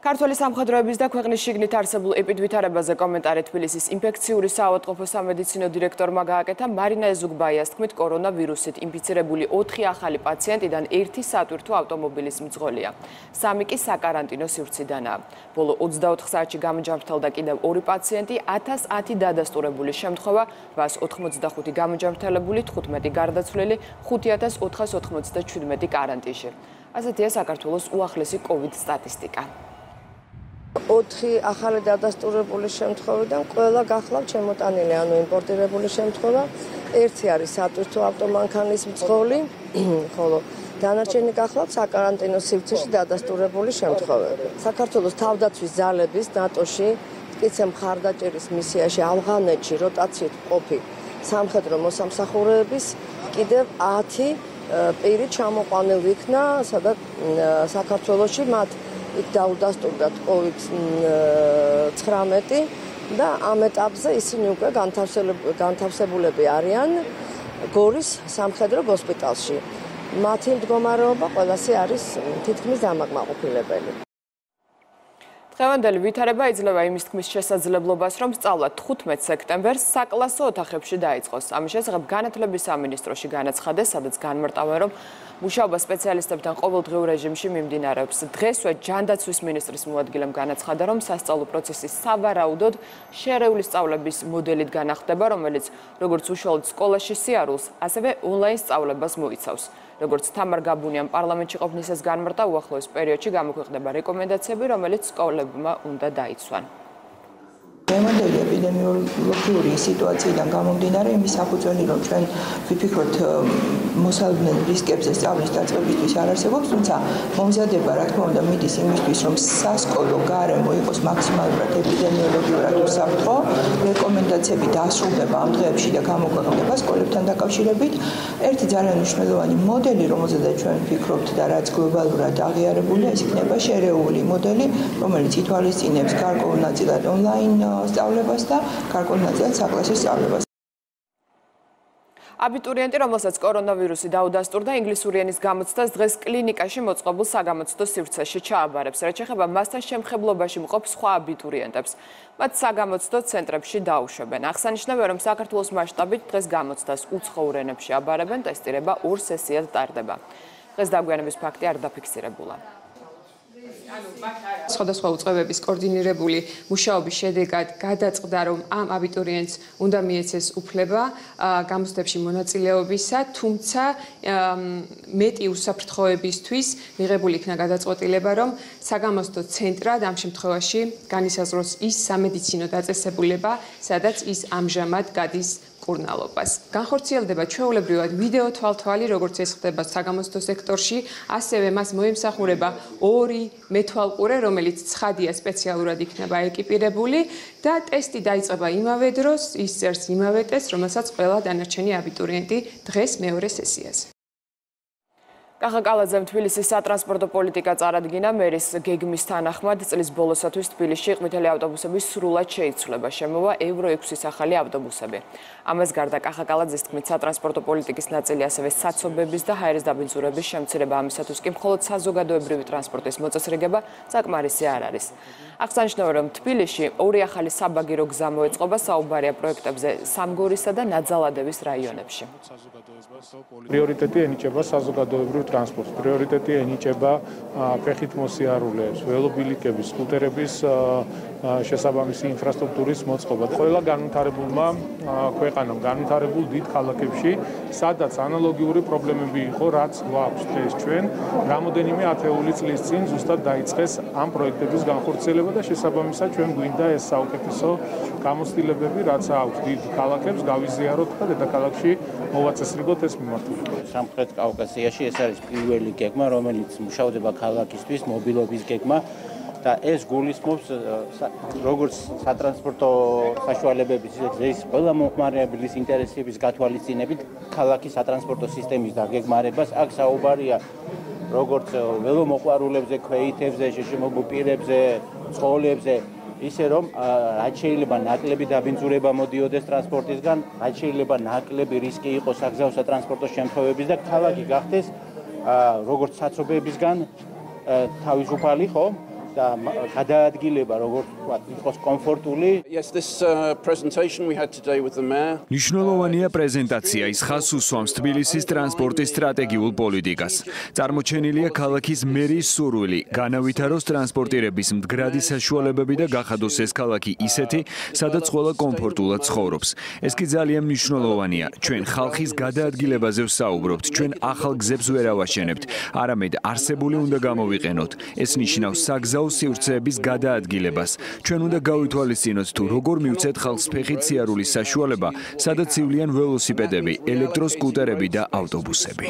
ქართული სამხედროების და ქვეყნის შიგნით არსებულ ეპიდვითარებაზე კომენტარი თბილისის ინფექციური საავადმყოფოს სამედიცინო დირექტორმა გააკეთა. მარინა ეზუგბაიას თქმით, კორონავირუსით ინფიცირებული 4 ახალი პაციენტიდან 1 სატვირთო ავტომობილის მძღოლია. 3 კი საკარანტინო სივრციდანაა. ბოლო 24 საათში გამოჯანმრთელდა კიდევ 2 პაციენტი, 1010 დადასტურებული შემთხვევა, 885 გამოჯანმრთელებული, 15 გარდაცვლილი, 5497 კარანტინში. ასეთია საქართველოს უახლესი COVID სტატისტიკა. 4 ახალი დადასტურებული შემთხვევიდან ყველა გახლავთ შემოტანილი, ანუ იმპორტირებული შემთხვევა. ერთი არის სატვირთო ავტომანქანის მძღოლი, ხოლო დანარჩენი გახლავთ საკარანტინო სივრცეში დადასტურებული შემთხვევები. საქართველოს თავდაცვის ძალების ნატოში მტკიცე მხარდაჭერის მისიაში ავღანეთში როტაციით მყოფი სამხედრო მოსამსახურეების კიდევ 10 პირი ჩამოყვანილ იქნა, სადაც საქართველოში მათ იქ დაუდასტურდათ COVID-19 და ამ ეტაპზე ისინი უკვე განთავსებულები არიან გორის სამხედრო ჰოსპიტალში. მათი მდგომარეობა ყველასი არის თითქმის დამაკმაყოფილებელი. დღევანდელი ვითარება იძლევა იმის თქმის შესაძლებლობას, რომ სწავლა 15 სექტემბერს საკლასო ოთახებში დაიწყოს. ამის შესახებ განათლების სამინისტროში განაცხადეს, სადაც განმარტავენ, რომ მუშაობა სპეციალისტებთან ყოველდღიურ რეჟიმში მიმდინარეობს. დღესვე ჯანდაცვის მინისტრის მოადგილემ განაცხადა, რომ სასწავლო პროცესი სავარაუდოდ შერეული სწავლების მოდელით განახდება, რომელიც როგორც უშუალოდ სკოლაში სიარულს, ასევე ონლაინ სწავლებას მოიცავს. როგორც თამარ გაბუნიამ პარლამენტში ყოფნისას განმარტა, უახლოეს პერიოდში გამოქვეყნდება რეკომენდაციები, რომელიც სკოლებმა უნდა დაიცვან. დღევანდელი ეპიდემიოლოგიური სიტუაციიდან გამომდინარე იმის საფუძველი რომ ჩვენ ვიფიქროთ მოსალოდნელ რისკებზე სწავლის დაწყებისთვის არ არსებობს, თუმცა მომზადება რა თქმა უნდა მიდის იმისთვის რომ სასკოლო გარემო იყოს მაქსიმალურად ეპიდემიოლოგიურად უსაფრთხო, რეკომენდაციები დასრულდება ამ დღეებში და გამოქვეყნდება სკოლებთან დაკავშირებით. ერთი ძალიან მნიშვნელოვანი მოდელი, რომელზედაც ჩვენ ვფიქრობთ და რაც გლობალურად აღიარებულია, ეს იქნება შერეული მოდელი, რომელიც ითვალისწინებს გარკვეულ ნაწილად ონლაინ სწავლებას და გარკვეულ ნაწილად საკლასო სწავლებას. აბიტურიენტი, რომელსაც კორონავირუსი დაუდასტურდა, ინგლისური ენის გამოცდას დღეს კლინიკაში მოწყობილ საგამოცდო სივრცეში ჩააბარებს. რაც ეხება მასთან შემხებლობაში მყოფ სხვა აბიტურიენტებს, მათ საგამოცდო ცენტრებში დაუშვებენ. აღსანიშნავია, რომ საქართველოს მასშტაბით დღეს გამოცდას უცხოურ ენებში აბარებენ, ტესტირება 2 სესიად ტარდება. დღეს დაგვიანების ფაქტი არ დაფიქსირებულა. სხვადასხვა უწყებების კოორდინირებული მუშაობის შედეგად გადაწყდა, რომ ამ აბიტურიენტს უნდა მიეცეს უფლება გამოცდებში მონაწილეობისა, თუმცა მეტი უსაფრთხოებისთვის მიღებული იქნა გადაწყვეტილება, რომ საგამოცდო ცენტრად ამ შემთხვევაში განისაზღვროს ის სამედიცინო დაწესებულება, სადაც ის ამჟამად გადის კურნალობას. განხორციელდება ჩვეულებრივად ვიდეო თვალთვალი, როგორც ეს ხდება საგამოცდო სექტორში, ასევე მას მოემსახურება 2 მეთვალყურე, რომელიც ცხადია სპეციალურად იქნება ეკიპირებული და ტესტი დაიწყება იმავე დროს, ის წერს იმავე ტესტს, რომელსაც ყველა დანარჩენი აბიტურიენტი დღეს მეორე სესიაზე. კახაკალაძემ თბილისის სატრანსპორტო პოლიტიკა წარადგინა. მერის გეგმის თანახმად წლის ბოლოსათვის თბილისში ყვითელი ავტობუსები სრულად შეიცვლება. შემოვა ევრო 6-ის ახალი ავტობუსები. ამას გარდა კახაკალაძის თქმით, სატრანსპორტო პოლიტიკის ნაწილი ასევე საცობების და ჰაერის დაბინძურების შემცირება. ამისათვის კი მხოლოდ საზოგადოებრივი ტრანსპორტის მოწესრიგება საკმარისი არ არის. აღსანიშნავია, რომ თბილისში 2 ახალი საბაგირო გზა მოეწყობა, საუბარია პროექტებზე სამგორისა და ნაძალადევის რაიონებში. პრიორიტეტი ენიჭება საზოგადოებრივ ტრანსპორტს, პრიორიტეტი ენიჭება ფეხით მოსიარულეებს, ველობილიკების, სკუტერების შესაბამისი ინფრასტრუქტურის მოწყობა. ყველა განვითარებულმა ქვეყანამ, განვითარებულ დიდ ქალაქებში, სადაც ანალოგიური პრობლემები იყო, რაც გვაქვს დღეს ჩვენ, რამოდენიმე ათეული წლის წინ ზუსტად დაიწყეს ამ პროექტების განხორციელება და შესაბამისად ჩვენ გვინდა ეს საუკეთესო გამოცდილებები, რაც აქვს დიდ ქალაქებს, გავიზიაროთ და დედაქალაქში მოვაწესრიგოთ ეს მიმართულება. სამხრეთ კავკასიაში ეს არის პირველი გეგმა, რომელიც მუშავდება ქალაქისთვის, მობილობის გეგმა და ეს გულისხმობს როგორც სატრანსპორტო საშუალებების, ისე ყველა მომხმარებლის ინტერესების გათვალისწინებით ქალაქის სატრანსპორტო სისტემის დაგეგმარებას. აქ საუბარია როგორც ველომოყვარულებზე, ქვეითებზე, შეშემოდგმულ პირებზე, ცხოველებზე, ისე რომ რაც შეიძლება ნაკლები დაბინძურება მოდიოდეს ტრანსპორტისგან, რაც შეიძლება ნაკლები რისკი იყოს საგზაო სატრანსპორტო შემთხვევების და ქალაქი გახდეს როგორც საცობებისგან თავისუფალი, ხო? და გადაადგილება როგორც ვთქვათ, იყოს კომფორტული. Yes, this presentation we had today with the mayor. მნიშვნელოვანია პრეზენტაცია, ის ხაზს უსვამს თბილისის ტრანსპორტის სტრატეგიულ პოლიტიკას. წარმოჩენილია ქალაქის მერის სურვილი, განავითაროს ტრანსპორტირების მდგრადი საშუალებები და გახადოს ეს ქალაქი ისეთი, სადაც ყველა კომფორტულად ცხოვრობს. ეს კი ძალიან მნიშვნელოვანია. ჩვენ ხალხის გადაადგილებაზე ვსაუბრობთ, ჩვენ ახალ გზებს ვერ ავაშენებთ, არამედ არსებული უნდა გამოვიყენოთ. ეს ნიშნავს საგზაო სივრცეების გადაადგილებას. ჩვენ უნდა გავითვალისწინოთ თუ როგორ მივცეთ ხალხს ფეხით სიარულის საშუალება, სადაც ივლიან ველოსიპედები, ელექტროსკუტერები და ავტობუსები.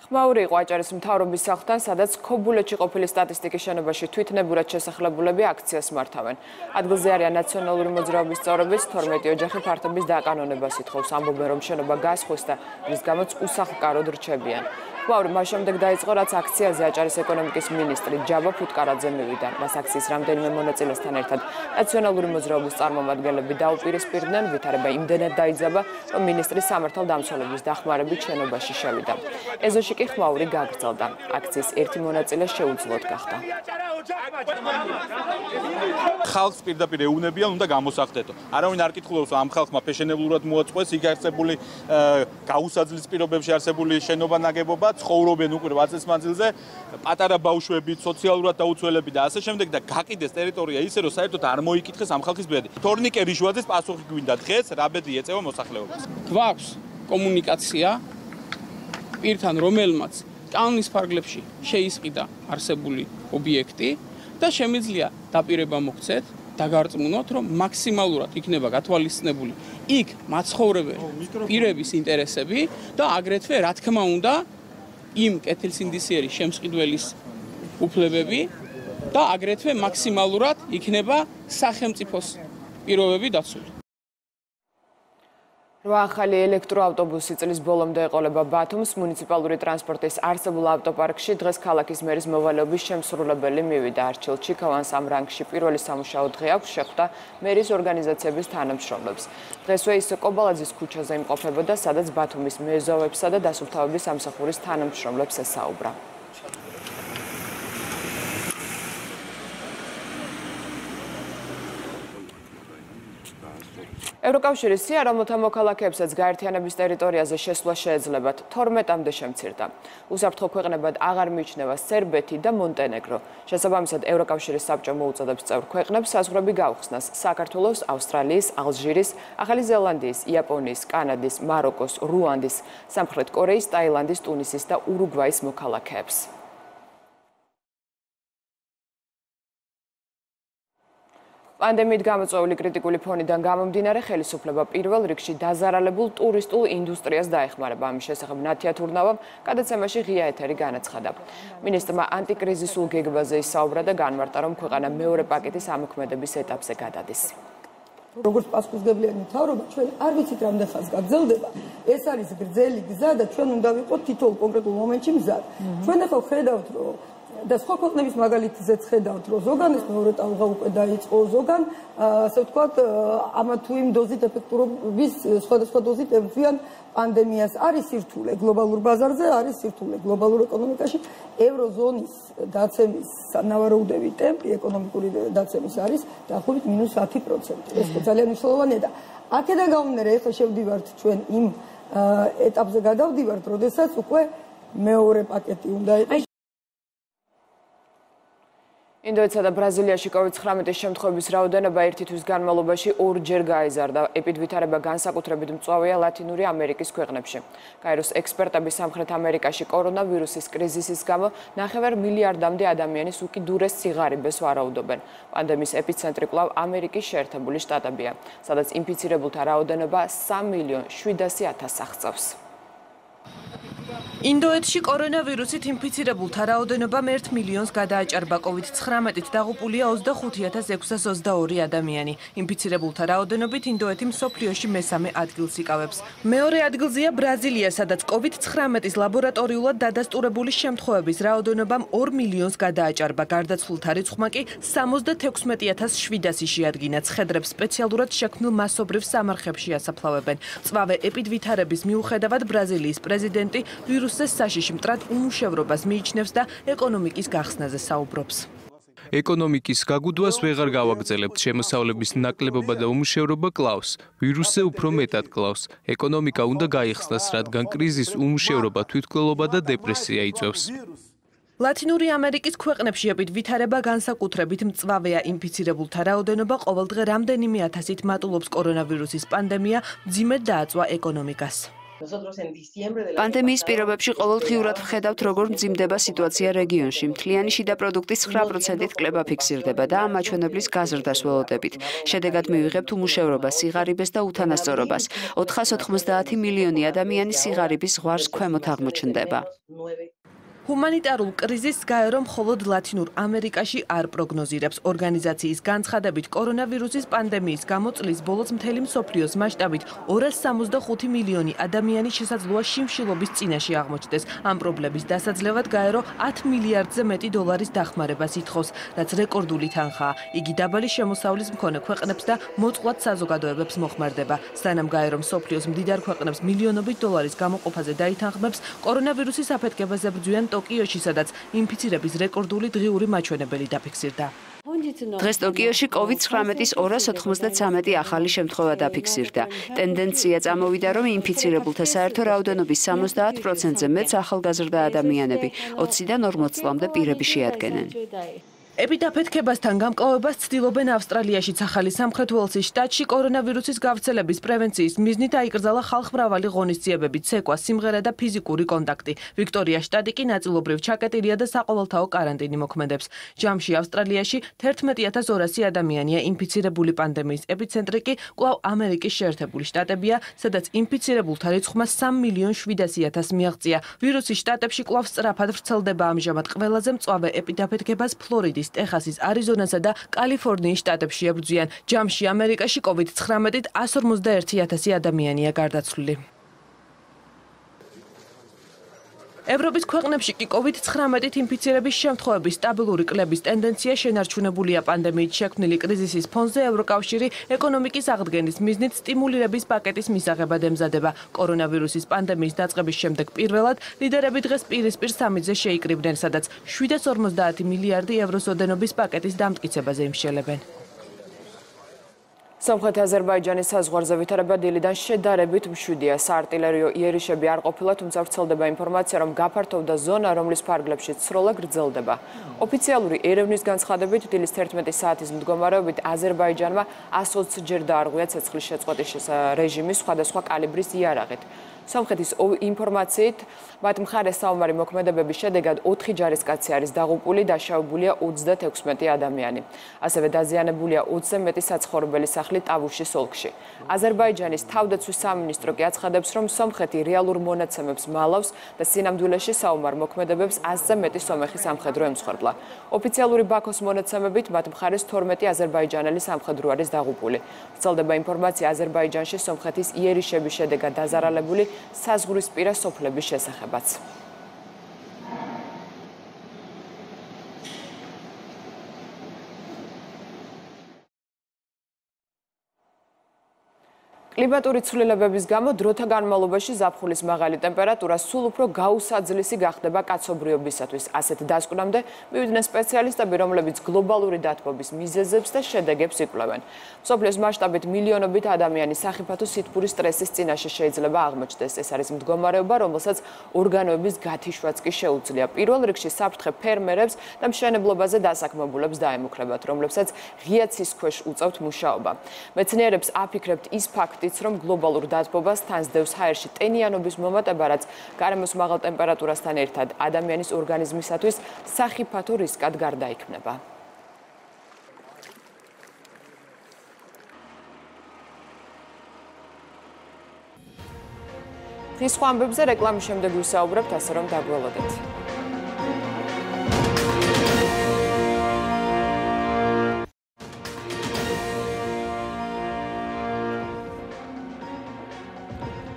ხმაური იყო აჭარის მთავრობის სახლთან, სადაც ქობულეთში ყოფილი სტატისტიკის შენობაში თვითნებურად შესახლებულები აქციას მართავენ. ადგილზე არიან ნაციონალური მოძრაობის წევრებიც, 12 ოჯახი ფართობის დაკანონებას ითხოვს. ამბობენ, რომ შენობა გასხვეს და რის გამოც უსახლკაროდ რჩებიან. ხმაური მას შემდეგ დაიწყო, რაც აქციაზე აჭარის ეკონომიკის მინისტრი ჯაბა ფუტკარაძე მივიდა. მას აქციის რამდენიმე მონაწილესთან ერთად ნაციონალური მოძრაობის წარმომადგენლები დაუპირისპირდნენ, ვითარება იმდენად დაიძაბა, რომ მინისტრი სამართალდამცველების დახმარებით შენობაში შევიდა. ეზოში კი ხმაური გაგრძელდა. აქციის ერთი მონაწილე შეუძლოდ გახდა. ხალხს პირდაპირ ეუნებიან, უნდა გამოსახდეთო. არავინ არ კითხულობს, ამ ხალხმა ფეშენებლურად მოაწყვეს იქ არსებული გაუსაძლის პირობებში არსებული შენობა ნაგებობა, ცხოვრობენ უკვე 8 წლის მანძილზე, პატარა ბავშვები, სოციალურად დაუცველები და ასე შემდეგ და გაყიდეს ტერიტორია ისე, რომ საერთოდ არ მოიკითხეს ამ ხალხის ბედი. თორნიკე რიშვაძეს პასუხი გვინდა დღეს, რა ბედი ეწევა მოსახლეობას. გვაქვს კომუნიკაცია პირთან, რომელმაც კანონის ფარგლებში შეისყიდა არსებული ობიექტი და შემიძლია დაპირება მოქცეთ დაგარწმუნოთ, რომ მაქსიმალურად იქნება გათვალისწინებული იქ მაცხოვრებელი პირების ინტერესები და აგრეთვე, რა თქმა უნდა, იმ კეთილსინდისიერი შემსყიდველის უფლებები და აგრეთვე მაქსიმალურად იქნება სახელმწიფოს პირობები დაცული. 8 ახალი ელექტროავტობუსი წლის ბოლომდე ეყოლება ბათუმს. მუნიციპალური ტრანსპორტის არსებულ ავტოპარკში დღეს ქალაქის მერის მოვალეობის შემსრულებელი მივიდა არჩილ ჩიქოვანს ამ რანგში პირველი სამუშაო დღე აქვს, შეხვდა მერის ორგანიზაციების თანამშრომლებს. დღესვე ის კობალაძის ქუჩაზე იმყოფებოდა, სადაც ბათუმის მეზოვებსა და დასუფთავების სამსახურის თანამშრომლებს ესაუბრა. ევროკავშირის სია, რომელთა მოქალაქეებსაც გაერთიანების ტერიტორიაზე შესვლა შეეძლებათ, 12-მდე შემცირდა. უსაფრთხო ქვეყნებად აღარ მიიჩნევა სერბეთი და მონტენეგრო. შესაბამისად, ევროკავშირის საბჭო მოუწოდებს წევრ ქვეყნებს საზღვრები გაუხსნას საქართველოს, ავსტრალიის, ალჟირის, ახალი ზელანდიის, იაპონიის, კანადის, მაროკოს, რუანდის, სამხრეთ კორეის, ტაილანდის, ტუნისის და ურუგვაის მოქალაქეებს. პანდემიით გამოწვეული კრიტიკული ფონიდან გამომდინარე, ხელისუფლება პირველ რიგში დაზარალებულ ტურისტულ ინდუსტრიას დაეხმარება. ამის შესახებ ნათია თურნავამ გადაცემაში ღია ეთერი განაცხადა. მინისტრმა ანტიკრიზისულ გეგმაზე ისაუბრა და განმარტა, რომ ქვეყანა მეორე პაკეტის ამოქმედების ეტაპზე გადადის. როგორც პასუხისმგებლიანი მთავრობა, ჩვენ არ ვიცით რამდენ ხანს გაგრძელდება. ეს არის გრძელი გზა და ჩვენ უნდა ვიყოთ თითოეულ კონკრეტულ მომენტში მზად. ჩვენ ახლა ხედავთ, რომ და სხვა ქვეყნების მაგალითზეც ხედავთ, რომ ზოგან ეს მეორე ტალღა უკვე დაიწყო, ზოგან ასე ვთქვათ, ამა თუ იმ დოზით ეფექტურობის სხვადასხვა დოზით ემთხვიან პანდემიას. არის სირთულე გლობალურ ბაზარზე, არის სირთულე გლობალურ ეკონომიკაში. ევროზონის დაცემის ნავაროუდები ტემპი ეკონომიკური დაცემის არის დაახლოებით -10%. ეს ძალიან მნიშვნელოვანია და აქედან გამომდინარე, ახლა შევდივართ ჩვენ იმ ეტაპზე გადავდივართ, როდესაც უკვე მეორე პაკეტი უნდა იყოს. ინდოეთსა და ბრაზილიაში COVID-19 შემთხვევების რაოდენობა ერთი თვის განმავლობაში 2-ჯერ გაიზარდა. ეპიდვითარება განსაკუთრებით მწვავეა ლათინური ამერიკის ქვეყნებში. გაეროს ექსპერტები სამხრეთ ამერიკაში კორონავირუსის კრიზისის გამო 9 მილიარდამდე ადამიანის უკიდურეს სიღარიბეს ვარაუდობენ. პანდემიის ეპიცენტრი კვლავ ამერიკის შეერთებული შტატებია, სადაც ინფიცირებულთა რაოდენობა 3.7 მილიონს აღწევს. ინდოეთში კორონავირუსით ინფიცირებულთა რაოდენობამ 1 მილიონს გადააჭარბა. COVID-19-ით დაღუპულია 25,622 ადამიანი. ინფიცირებულთა რაოდენობით ინდოეთი მსოფლიოში მესამე ადგილს იკავებს. მეორე ადგილზეა ბრაზილია, სადაც COVID-19-ის ლაბორატორიულად დადასტურებული შემთხვევების რაოდენობამ 2 მილიონს გადააჭარბა. გარდაცვლილთა რიცხვმა კი 76,700 შეადგინა. ხედრებს სპეციალურად შექმნილ მასობრივ სამარხებში ასაფლავებენ. მწვავე ეპიდვითარების მიუხედავად ბრაზილიის პრეზიდენტი ვირუსზე საშიში მტრად უმუშევრობას მიიჩნევს და ეკონომიკის გახსნაზე საუბრობს. ეკონომიკის გაგუდვას ვეღარ გავაგრძელებთ. შემოსავლების ნაკლებობა და უმუშევრობა კლავს. ვირუსზე უფრო მეტად კლავს. ეკონომიკა უნდა გაიხსნას, რადგან კრიზის უმუშევრობა, თვითმკვლელობა და დეპრესია იწვევს. ლათინური ამერიკის ქვეყნებში ეპიდვითარება განსაკუთრებით მწვავეა. ინფიცირებულთა რაოდენობა ყოველდღე რამდენიმე ათასით მატულობს. კორონავირუსის პანდემია მძიმედ დააწვა ეკონომიკას. პანდემიის პირობებში ყოველდღიურად ვხედავთ, როგორ მძიმდება სიტუაცია რეგიონში. მთლიანი შიდა პროდუქტის 9%-ით კლება ფიქსირდება და ამ მაჩვენებლის გაზრდას ველოდებით. შედეგად მივიღებთ უმუშევრობას, სიღარიბეს და უთანასწორობას. 490 მილიონი ადამიანი სიღარიბის ზღვარს ქვემოთ აღმოჩნდება. ჰუმანიტარულ კრიზისს გაერო მხოლოდ ლათინურ ამერიკაში არ პროგნოზირებს. ორგანიზაციის განცხადებით, კორონავირუსის პანდემიის გამო წლის ბოლოს მთელი მსოფლიოს მასშტაბით 265 მილიონი ადამიანი შესაძლოა შიმშილობის წინაშე აღმოჩნდეს. ამ პრობლემის დასაძლევად გაერო 10 მილიარდზე მეტი დოლარის დახმარებას ითხოვს, რაც რეკორდული თანხაა. იგი დაბალი შემოსავლის მქონე ქვეყნებს და მოწყვლად საზოგადოებებს მოხმარდება. სანამ გაერო მსოფლიოს მდიდარ ქვეყნებს მილიონობით დოლარის გამოყოფაზე დაითანხმებს, კორონავირუსის აფეთქებაზე ბრძვიან ტოკიოში, სადაც ინფიცირების რეკორდული დღიური მაჩვენებელი დაფიქსირდა. დღეს ტოკიოში COVID-19-ის 293 ახალი შემთხვევა დაფიქსირდა. ტენდენცია წამოვიდა, რომ ინფიცირებულთა საერთო რაოდენობის 70%-ზე მეტს ახალგაზრდა ადამიანები, 20-დან 40 წლამდე პირები შეადგენენ. ეპიდაფეთქებასთან გამკლავებას ცდილობენ ავსტრალიაშიც ახალი სამხრეთ უელსის შტატში კორონავირუსის გავრცელების პრევენციის მიზნით აიკრძალა ხალხმრავალი ღონისძიებები, ცეკვა, სიმღერა და ფიზიკური კონტაქტი. ვიქტორიას შტატი კი ნაწილობრივ ჩაკეტილია და საყოველთაო კარანტინი მოქმედებს. ჯამში ავსტრალიაში 11200 ადამიანია ინფიცირებული, პანდემიის ეპიცენტრი კი კვლავ ამერიკის შეერთებული შტატებია, სადაც ინფიცირებულთა რიცხვმა 3.700.000 მიაღწია. ვირუსი შტატებში კვლავ სწრაფად ვრცელდება, ამჟამად ყველაზე მწვავე ეპიდაფეთქებას ფლორიდის, ტეხასის, არიზონასა და კალიფორნიის შტატებში ებრძვიან. ჯამში ამერიკაში COVID-19-ით 151.000 ადამიანია გარდაცვლილი. ევროპის ქვეყნებში კი COVID-19-ით ინფიცირების შემთხვევების სტაბილური კლების ტენდენცია შენარჩუნებულია. პანდემიით შექმნილი კრიზისის ფონზე ევროკავშირი ეკონომიკის აღდგენის მიზნით სტიმულირების პაკეტის მისაღებად ემზადება. კორონავირუსის პანდემიის დაწყების შემდეგ პირველად ლიდერები დღეს პირისპირ სამიტზე შეიკრიბნენ, სადაც 750 მილიარდი ევროს ოდენობის პაკეტის დამტკიცებაზე იმშელებენ. სამხრეთ აზერბაიჯანის საზღვარზე ვითარება დილიდან შედარებით მშვიდია. საარტილერიო იერიშები არ ყოფილა, თუმცა ვრცელდება ინფორმაცია, რომ გაფართოვდა ზონა, რომლის ფარგლებში ცროლა გრძელდება. ოფიციალური ერევნის განცხადებით, დილის 11 საათის მდგომარეობით აზერბაიჯანმა 120 ჯერ დაარღვია ცეცხლის შეწყვეტის რეჟიმის სხვადასხვა კალიბრის იარაღით. სომხეთის ინფორმაციით, მათ მხარეს საომარი მოქმედებების შედეგად 4 ჯარისკაცი არის დაღუპული, დაშავებულია 36 ადამიანი. ასევე დაზიანებულია 20-ზე მეტი საცხოვრებელი სახლი ტავუშის ოლქში. აზერბაიჯანის თავდაცვის სამინისტრო კი აცხადებს, რომ სომხეთი რეალურ მონაცემებს მალავს და სინამდვილეში საომარ მოქმედებებს 100-ზე მეტი სომეხი სამხედრო ემსხვერპლა. ოფიციალური ბაქოს მონაცემებით, მათ მხარეს 12 აზერბაიჯანელი სამხედრო არის დაღუპული. ვრცელდება ინფორმაცია აზერბაიჯანში სომხეთის იერიშების შედეგად დაზარალებული საზღვრისპირა სოფლების შესახებაც. კლიმატური ცვლილებების გამო დროთა განმავლობაში ზაფხულის მაღალი ტემპერატურა სულ უფრო გაუსაძლისი გახდება კაცობრიობისათვის. ასეთ დასკვნამდე მივიდნენ სპეციალისტები, რომლებიც გლობალური დათბობის მიზეზებს და შედეგებს იკვლევენ. მსოფლიოს მასშტაბით მილიონობით ადამიანი სახიფათო სითბურის სტრესის წინაშე შეიძლება აღმოჩნდეს. ეს არის მდგომარეობა, რომელსაც ორგანოების გათიშვაც კი შეუძლია. პირველ რიგში საფრთხე ფერმერებს და მშენებლობაზე დასაქმებულებს დაემუქრებათ, რომლებსაც ღია ცის ქვეშ უწევთ მუშაობა. მეცნიერებს აფიქრებთ ის ფაქტიც, რომ გლობალურ დათბობას თან სდევს ჰაერში ტენიანობის მომატება, რაც გარემოს მაღალ ტემპერატურასთან ერთად ადამიანის ორგანიზმისათვის სახიფათო რისკად გარდაიქმნება. დღის სხვა ამბებზე რეკლამის შემდეგ ვისაუბრებთ, ასე რომ დაგველოდეთ.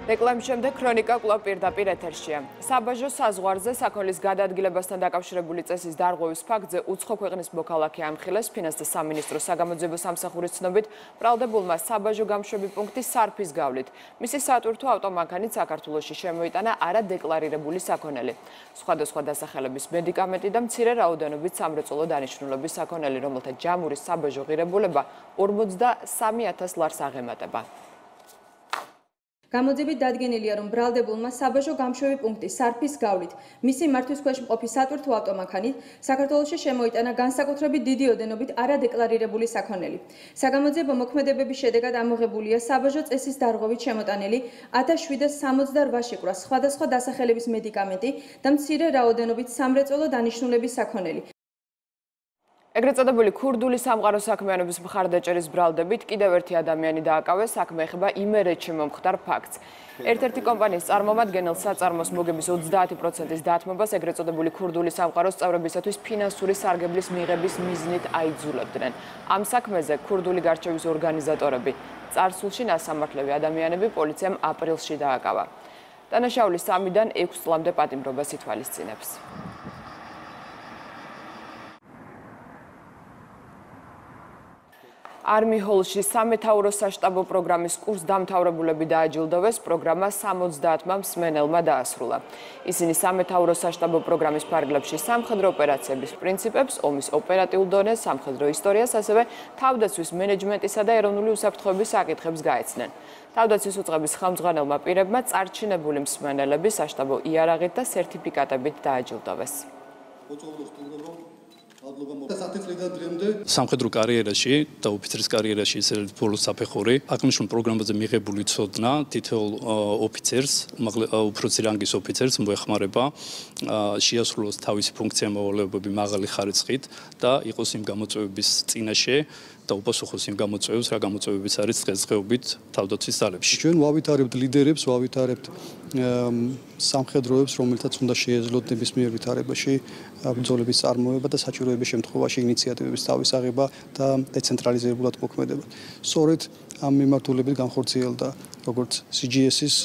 რეკლამის შემდეგ ქრონიკა კვლავ პირდაპირ ეთერშია. საბაჟო საზღვარზე საქონლის გადაადგილებასთან დაკავშირებული წესის დარღვევის ფაქტზე უცხო ქვეყნის მოქალაქე ამხილეს. ფინანსთა სამინისტროს საგამოძიებო სამსახურის ცნობით, ბრალდებულმა საბაჟო გამშვები პუნქტი სარფის გავლით. მისი სატვირთო ავტომანქანით საქართველოში შემოიტანა არადეკლარირებული საქონელი. სხვადასხვა დასახელების მედიკამენტი და მცირე რაოდენობით სამრეწველო დანიშნულების საქონელი, რომელთა ჯამური საბაჟო ღირებულება 43,000 ლარს აღემატება. გამოძიებით დადგენილია, რომ ბრალდებულმა საბაჟო გამშვები პუნქტი სარფის გავლით მისი მართვის ქვეშ მყოფი სატვირთო ავტომანქანით საქართველოში შემოიტანა განსაკუთრებით დიდი ოდენობით არადეკლარირებული საქონელი. საგამოძიებო მოქმედებების შედეგად ამოღებულია საბაჟო წესის დარღვევით შემოტანილი 1768 შეკვრა სხვადასხვა დასახელების მედიკამენტი და მცირე რაოდენობით სამრეწველო დანიშნულების საქონელი. ეგრეთ წოდებული ქურდული სამყარო საქმიანობის მხარდაჭერის ბრალდებით კიდევ ერთი ადამიანი დააკავეს. საქმე ეხება იმერეთში მომხდარ ფაქტს. ერთ-ერთი კომპანიის წარმომადგენელს საწარმოს მოგების 30%-ის დათმობას ეგრეთ წოდებული ქურდული სამყაროს წევრებისათვის ფინანსური სარგებლის მიღების მიზნით აიძულებდნენ. ამ საქმეზე ქურდული გარჩევის ორგანიზატორები წარსულში ნასამართლები ადამიანები პოლიციამ აპრილში დააკავა. დანაშაული 3-დან 6 წლამდე პატიმრობას ითვალისწინებს. არმი ჰოლში სამეთაურო საშტაბო პროგრამის კურს დამთავრებულები დააჯილდოვეს. პროგრამა 70-მა მსმენელმა დაასრულა. ისინი სამეთაურო საშტაბო პროგრამის ფარგლებში სამხედრო ოპერაციების პრინციპებს, ომის ოპერატიულ დონეს, სამხედრო ისტორიას, ასევე თავდაცვის მენეჯმენტისა და ეროვნული უსაფრთხოების საკითხებს გაეცნენ. თავდაცვის უწყების ხელმძღვანელმა პირებმა წარჩინებული მსმენელები საშტაბო იარაღით და სერტიფიკატებით დააჯილდოვეს. სამხედრო კარიერაში და ოფიცრის კარიერაში ეს არის ბოლოს საფეხური. აღნიშნულ პროგრამაზე მიღებული ცოდნა თითოეულ ოფიცერს, უფროსი რანგის ოფიცერს მოეხმარება შეასრულოს თავისი ფუნქცია-მოვალეობები მაღალი ხარისხით და იყოს იმ გამოწვევების წინაშე და უპასუხოს იმ გამოწვევებს, რა გამოწვევებიც არის დღესდღეობით თავდაცვის ძალებში. ჩვენ ვავითარებთ ლიდერებს, ვავითარებთ სამხედროებს, რომელთაც უნდა შეეძლოთ ნებისმიერ ვითარებაში ბრძოლების წარმოება და საჭიროების შემთხვევაში ინიციატივების თავისაღება და დეცენტრალიზებულად მოქმედება. სწორედ ამ მიმართულებით განხორციელდა როგორც CGS-ის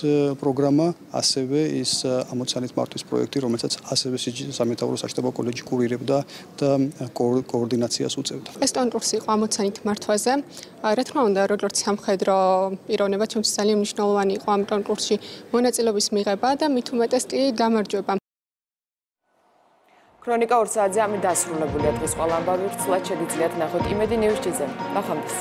პროგრამა, ასევე ის ამოცანით მართვის პროექტი, რომელსაც ასევე სამეთაურო საშტაბო კოლეჯი კურირებდა და კოორდინაციას უწევდა. ეს კონკურსი იყო ამოცანით მართვაზე. რა თქმა უნდა, როგორც სამხედრო პიროვნება, ჩვენთვის ძალიან მნიშვნელოვანი იყო ამ კონკურსში მონაწილეობის მიღება და მით უმეტეს კი გამარჯვება. ქრონიკა 2 საათზე ამით დასრულებულია დღის ყველა ამბავი. ვრცლად შეგიძლიათ ნახოთ იმედი ნიუზ-ჭიზე. ნახვამდის.